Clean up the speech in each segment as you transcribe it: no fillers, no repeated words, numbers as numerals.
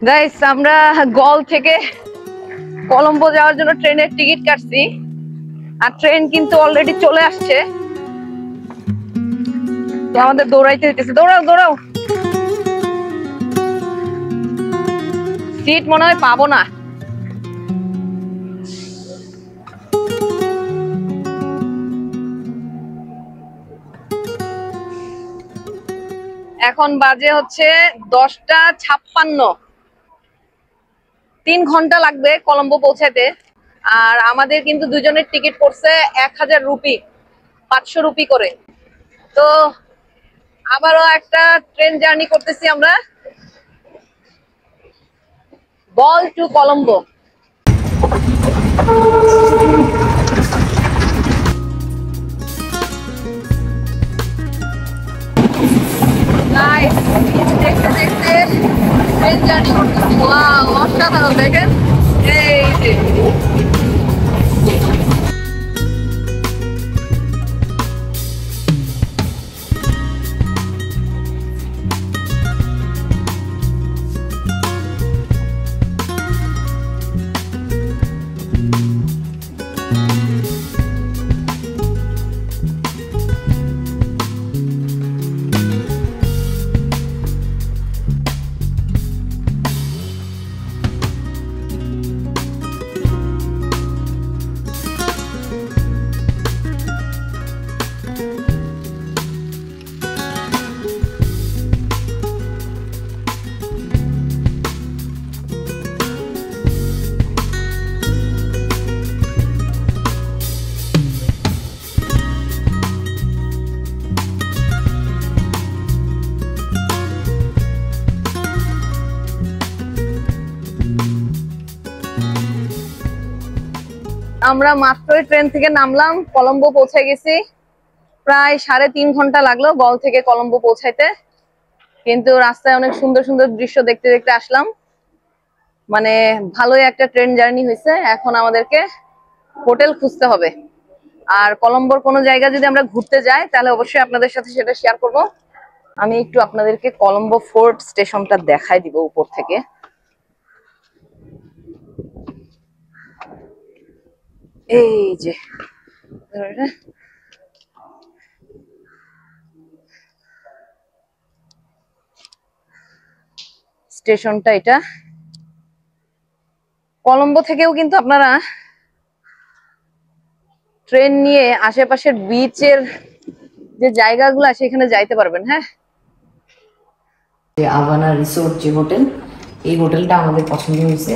Guys, আমরা গল থেকে কলম্বো যাওয়ার জন্য ট্রেনের টিকিট কাটছি, আর ট্রেন কিন্তু অলরেডি চলে আসছে। তো আমাদের দৌড়াইতে হইতেছে। দৌড়াও দৌড়াও, সিট মনে হয় পাবো না। এখন বাজে হচ্ছে 10টা 56। 3 ঘন্টা লাগবে কলম্বো পৌঁছাতে। আর আমাদের কিন্তু দুজনের টিকিট পড়ছে 1000 রুপি, 500 রুপি করে। তো আবারও একটা ট্রেন জার্নি করতেছি আমরা, গল টু কলম্বো। দেখতে দেখতে ট্রেন জার্নি করতেছি। ওয়াও, অসাধারণ! দেখেন এই যে আমরা মাত্রই ট্রেন থেকে নামলাম, কলম্বো পৌঁছে গেছি। প্রায় 3.5 ঘন্টা লাগলো গল থেকে কলম্বো পৌঁছাইতে, কিন্তু রাস্তায় অনেক সুন্দর সুন্দর দৃশ্য দেখতে দেখতে আসলাম। মানে ভালোই একটা ট্রেন জার্নি হয়েছে। এখন আমাদেরকে হোটেল খুঁজতে হবে। আর কলম্বোর কোনো জায়গা যদি আমরা ঘুরতে যাই তাহলে অবশ্যই আপনাদের সাথে সেটা শেয়ার করব। আমি একটু আপনাদেরকে কলম্বো ফোর্ট স্টেশনটা দেখাই দিব উপর থেকে। এই যে স্টেশনটা, এটা কলম্বো থেকেও কিন্তু আপনারা ট্রেন নিয়ে আশেপাশের বিচের যে জায়গাগুলো আছে এখানে যাইতে পারবেন। হ্যাঁ, আভানা রিসোর্ট যে হোটেল, এই হোটেলটা আমাদের পছন্দ হয়েছে।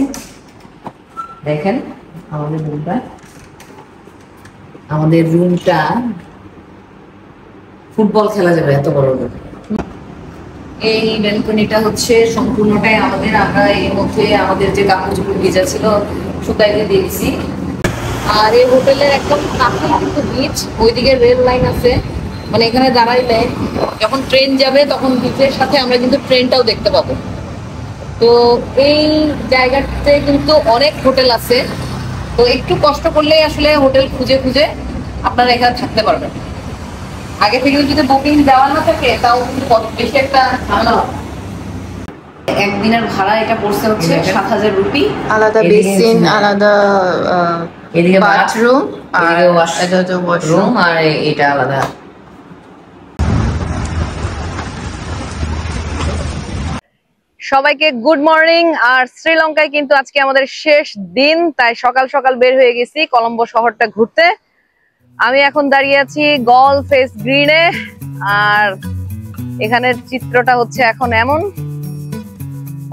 দেখেন আমাদের রুমটা ফুটবল খেলা যাবে, এত বড় রুম। এই ব্যালকনিটা হচ্ছে সম্পূর্ণটাই আমাদের। আমরা এর মধ্যে আমাদের যে কাপড় চোপড় ভেজা ছিল শুকাইতে দিয়েছি। আর এই হোটেলের একদম কাছে কিন্তু বিচ, ওইদিকে রেল লাইন আছে। মানে এখানে দাঁড়াইলে যখন ট্রেন যাবে তখন বিচের সাথে আমরা কিন্তু ট্রেনটাও দেখতে পাবো। তো এই জায়গাতে কিন্তু অনেক হোটেল আছে। তো একটু কষ্ট করলেই আসলে হোটেল খুঁজে খুঁজে আপনারা এখানে থাকতে পারবেন। আগে থেকে যদি বুকিং দেওয়া না থাকে তাও কিন্তু বেশি একটা ঝামেলা হবে। একদিনের ভাড়া এটা পড়ছে হচ্ছে 7000 রুপি। আলাদা বেসিন, আলাদা এদিকে বাথরুম, আর এটা তো ওয়াশরুম, আর এটা আলাদা। সবাইকে গুড মর্নিং। আর শ্রীলঙ্কায় কিন্তু আজকে আমাদের শেষ দিন, তাই সকাল সকাল বের হয়ে গেছি কলম্বো শহরটা ঘুরতে। আমি এখন দাঁড়িয়ে আছি গল ফেস গ্রিনে। আর এখানের চিত্রটা হচ্ছে এখন এমন,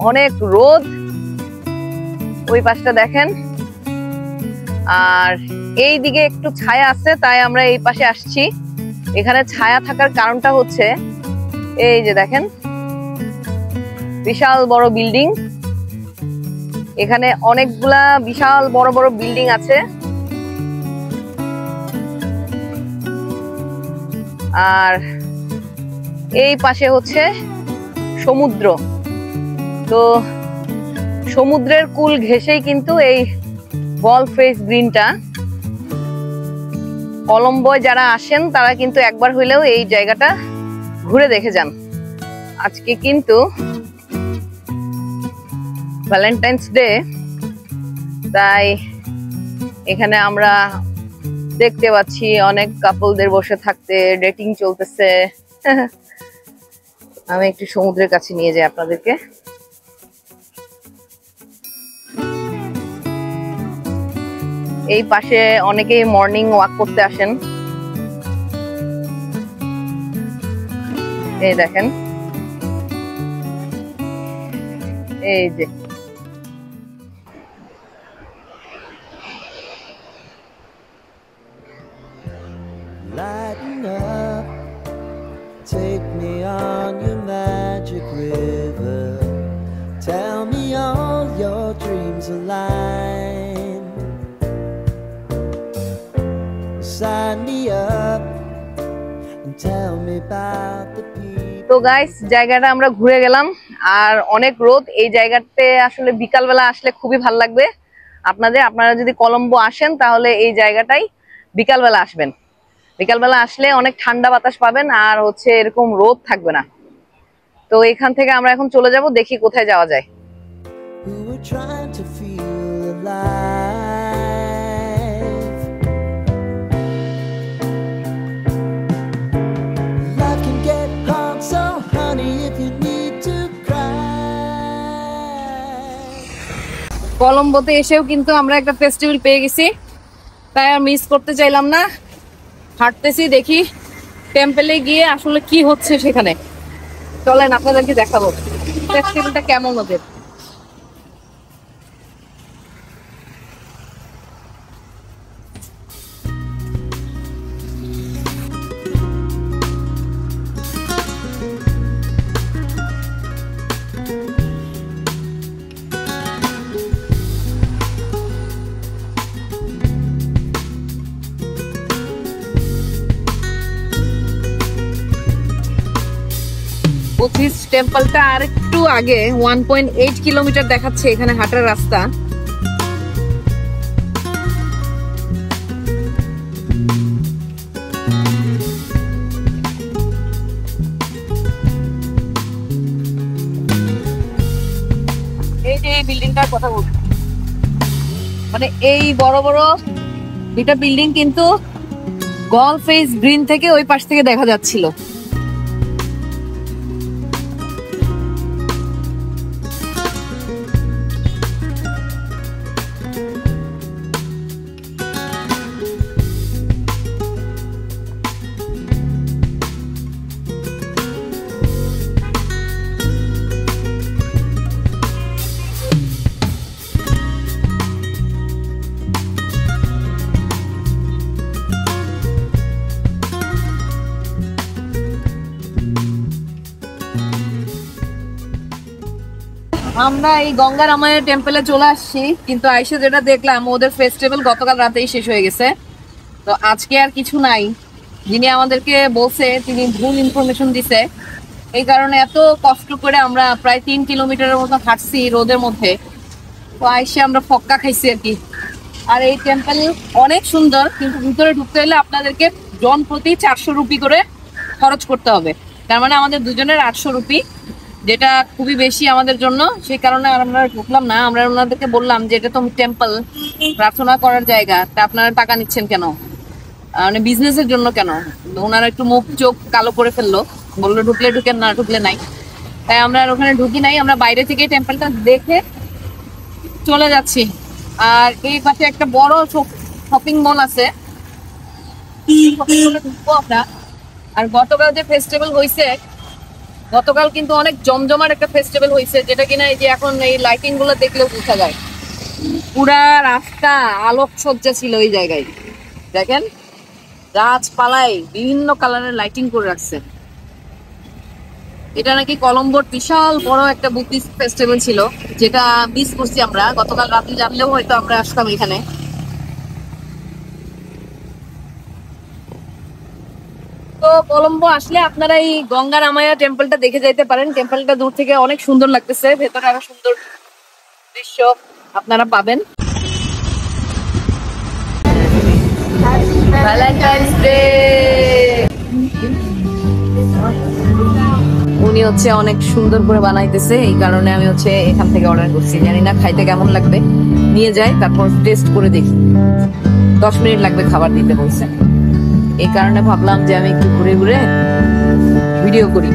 অনেক রোদ, ওই পাশটা দেখেন। আর এই দিকে একটু ছায়া আছে, তাই আমরা এই পাশে আসছি। এখানে ছায়া থাকার কারণটা হচ্ছে এই যে দেখেন, বিশাল বড় বিল্ডিং। এখানে অনেকগুলা বিশাল বড় বড় বিল্ডিং আছে। আর এই পাশে হচ্ছে সমুদ্র। তো সমুদ্রের কূল ঘেঁষেই কিন্তু এই গল ফেস গ্রিনটা। কলম্বোয় যারা আসেন তারা কিন্তু একবার হইলেও এই জায়গাটা ঘুরে দেখে যান। আজকে কিন্তু ভ্যালেন্টাইন্স ডে, তাই এখানে আমরা দেখতে পাচ্ছি অনেক কাপলদের বসে থাকতে, ডেটিং চলতেছে। আমি একটু সমুদ্রের কাছে নিয়ে যাই আপনাদেরকে। এই পাশে অনেকেই মর্নিং ওয়াক করতে আসেন। এই দেখেন, এই যে Lighten up, take me on your magic river. Tell me all your dreams align. Sign me up and tell me about the people. তো গাইস, জায়গাটা আমরা ঘুরে গেলাম, আর অনেক রোদ। এই জায়গাতে আসলে বিকালবেলা আসলে খুবই ভালো লাগবে আপনারা যদি কলম্বো আসেন তাহলে এই জায়গাটাই বিকালবেলা আসবেন। বিকালবেলা আসলে অনেক ঠান্ডা বাতাস পাবেন, আর হচ্ছে এরকম রোদ থাকবে না। তো এখান থেকে আমরা এখন চলে যাব, দেখি কোথায় যাওয়া যায়। Who are trying to feel alive. Life can get hard, so honey, if you need to cry. কলম্বোতে এসেও কিন্তু আমরা একটা ফেস্টিভ্যাল পেয়ে গেছি, তাই আর মিস করতে চাইলাম না। হাঁটতেছি, দেখি টেম্পলে গিয়ে আসলে কি হচ্ছে সেখানে। চলেন আপনাদেরকে দেখাবো ফেস্টিভ্যালটা কেমন ওদের। বুদ্ধিস্ট টেম্পলটা আর একটু আগে 1.8 কিলোমিটার দেখাচ্ছে এখানে হাঁটার রাস্তা। এই যে এই বিল্ডিংটার কথা বলছি, মানে এই বড় বড় দুটা বিল্ডিং কিন্তু গলফ ফেস গ্রিন থেকে ওই পাশ থেকে দেখা যাচ্ছিল। আমরা এই গঙ্গা রামায়ণ টেম্পলে চলে আসছি, কিন্তু আইসে যেটা দেখলাম ওদের ফেস্টিভ্যাল গতকাল রাতেই শেষ হয়ে গেছে। তো আজকে আর কিছু নাই। যিনি আমাদেরকে বলছে তিনি ভুল ইনফরমেশন দিছে, এই কারণে এত কষ্ট করে আমরা প্রায় 3 কিলোমিটারের মতো হাঁটছি রোদের মধ্যে। তো আইসে আমরা ফক্কা খাইছি আর কি। আর এই টেম্পল অনেক সুন্দর, কিন্তু ভিতরে ঢুকতে হলে আপনাদেরকে জন প্রতি 400 রুপি করে খরচ করতে হবে। তার মানে আমাদের দুজনের 800 রুপি, যেটা খুবই বেশি আমাদের জন্য। সেই কারণে আমরা ঢুকলাম না। আমরা ওনাদেরকে বললাম যে এটা তো টেম্পল, প্রার্থনা করার জায়গা, তা আপনারা টাকা নিচ্ছেন কেন, মানে বিজনেসের জন্য কেন? ওনারা একটু মুখ চোখ কালো করে ফেললো, বললো ঢুকলে ঢুকেন, না ঢুকলে নাই। তাই আমরা ওখানে ঢুকি নাই, আমরা বাইরে থেকে টেম্পলটা দেখে চলে যাচ্ছি। আর এই পাশে একটা বড় শপিং মল আছে, ঢুকবো আমরা। আর গতকাল যে ফেস্টিভ্যাল হয়েছে, গতকাল কিন্তু অনেক জমজমার একটা ফেস্টিভ্যাল হয়েছে, যেটা কিনা এই যে এখন এই লাইটিং গুলো দেখলেও বোঝা যায়। পুরা রাস্তা আলোকসজ্জা ছিল এই জায়গায়। দেখেন গাছপালায় বিভিন্ন কালারের লাইটিং করে রাখছে। এটা নাকি কলম্বোর বিশাল বড় একটা বুদ্ধিস্ট ফেস্টিভ্যাল ছিল, যেটা মিস করছি আমরা। গতকাল রাতে জানলেও হয়তো আমরা আসতাম এখানে। তো কলম্বো আসলে আপনারা এই গঙ্গা রামায়া টেম্পলটা দেখে যাইতে পারেন। টেম্পলটা দূর থেকে অনেক সুন্দর লাগতেছে, ভেতরে আরো সুন্দর দৃশ্য আপনারা পাবেন। Valentine's day. উনি উনি হচ্ছে অনেক সুন্দর করে বানাইতেছে, এই কারণে আমি হচ্ছে এখান থেকে অর্ডার করছি। জানি না খাইতে কেমন লাগবে, নিয়ে যাই তারপর টেস্ট করে দেখি। 10 মিনিট লাগবে খাবার দিতে বলছে, এই কারণে ভাবলাম যে আমি একটু ঘুরে ঘুরে ভিডিও করি।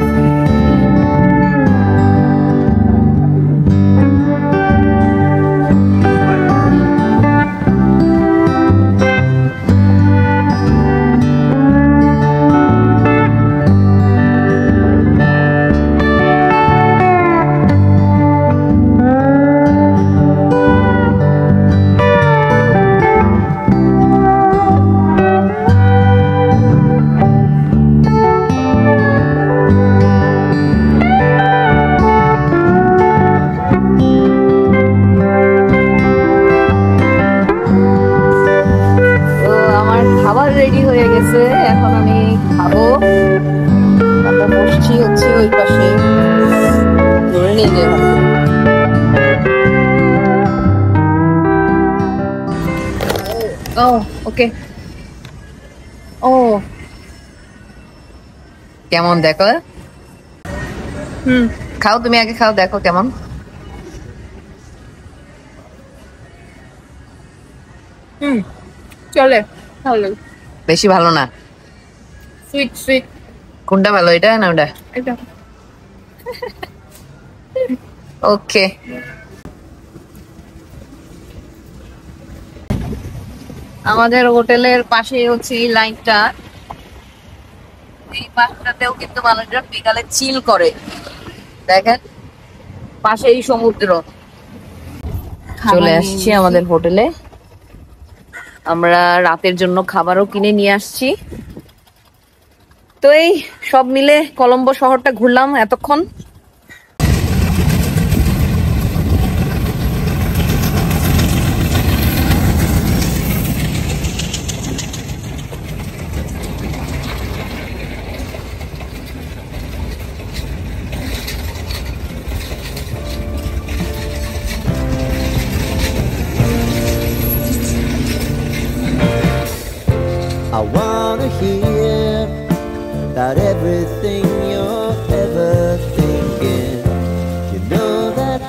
খাবার রেডি হয়ে গেছে, এখন আমি খাবো। আমরা বসছি হচ্ছে ওই পাশে, ধরে নিয়ে যাই। ও ওকে, ও কেমন দেখো? খাও, তুমি আগে খাও, দেখো কেমন। চলে ভালো, বেশি ভালো না, সুইট সুইট। কোনটা ভালো, এটা না ওটা? এটা ওকে। আমাদের হোটেলের পাশে হচ্ছে এই লাইনটা, এই পাশটাতেও কিন্তু মানুষজন বিকালে চিল করে। দেখেন পাশেই সমুদ্র। চলে আসছি আমাদের হোটেলে, আমরা রাতের জন্য খাবারও কিনে নিয়ে আসছি। তো এই সব মিলে কলম্বো শহরটা ঘুরলাম এতক্ষণ। I wanna hear about everything you're ever thinking. You know that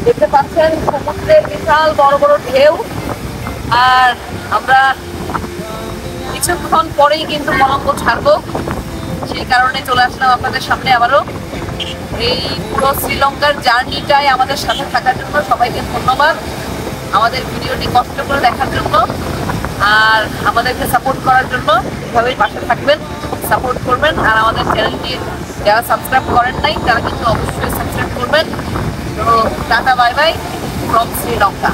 দেখতে পাচ্ছেন সমুদ্রের বিশাল বড় বড় ঢেউ, আর আমরা কিছুক্ষণ পরেই কিন্তু কলম্বো ছাড়বো, সেই কারণে চলে আসলাম আপনাদের সামনে আবারও। এই পুরো শ্রীলঙ্কার জার্নিটাই আমাদের সাথে থাকার জন্য সবাইকে ধন্যবাদ, আমাদের ভিডিওটি কষ্ট করে দেখার জন্য আর আমাদেরকে সাপোর্ট করার জন্য। এভাবেই পাশে থাকবেন, সাপোর্ট করবেন, আর আমাদের চ্যানেলটি যারা সাবস্ক্রাইব করেন নাই তারা কিন্তু অবশ্যই সাবস্ক্রাইব করবেন। তো tata bye buy from Sri Lanka.